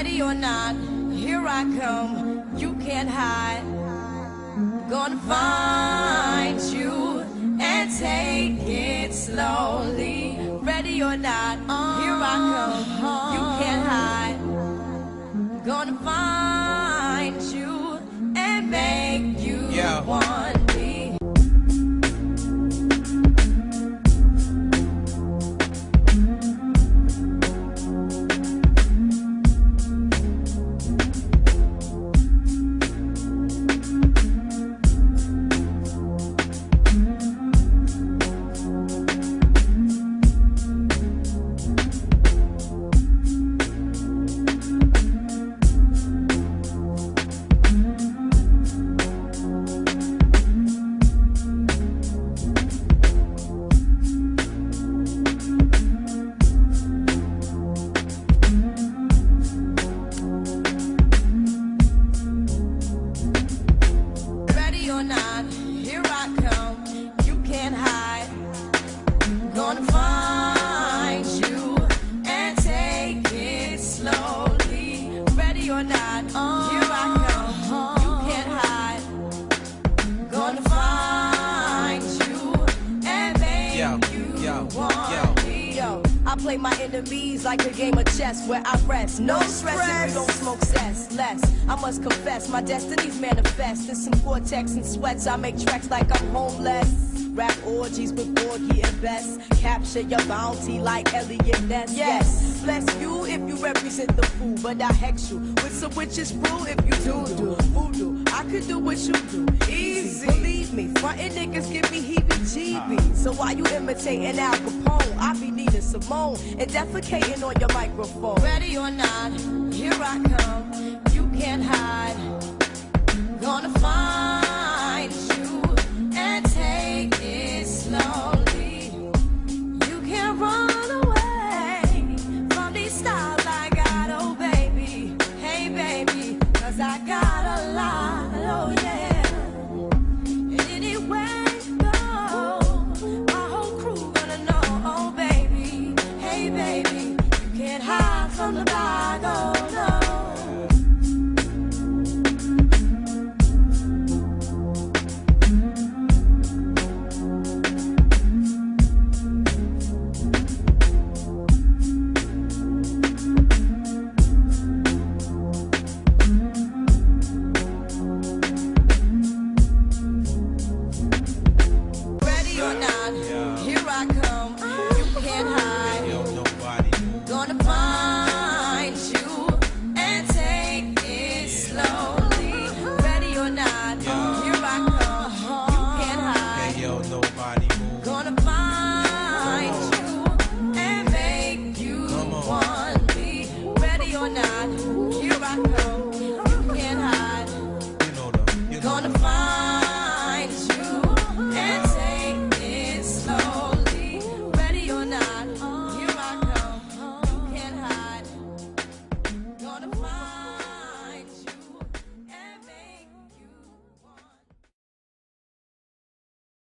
Ready or not, here I come, you can't hide. Gonna find you and take it slowly. Ready or not, here I come, you can't hide. Gonna find you and make you want me. Here I come, you can't hide. Gonna find you and take it slowly. Ready or not, here I come, you can't hide. Gonna find you and make you want me. Yo, I play my enemies like a game of chess where I rest. No stress if you don't smoke cess. Less, I must confess, my destinies manifest. In some cortex and sweats, I make tracks like I'm homeless. Rap orgies with Borgie and Best. Capture your bounty like Elliot Ness. Yes, bless you if you represent the fool, but I hex you with some witches brew if you do voodoo. I could do what you do, easy. Believe me, frontin' niggas give me heebie-jeebies. So while you imitating Al Capone, I be needing Simone and defecating on your microphone. Ready or not, here I come, you can't hide. Gonna find you and take it slowly. You can't run away from these styles I got, oh baby. Hey baby, 'cause I got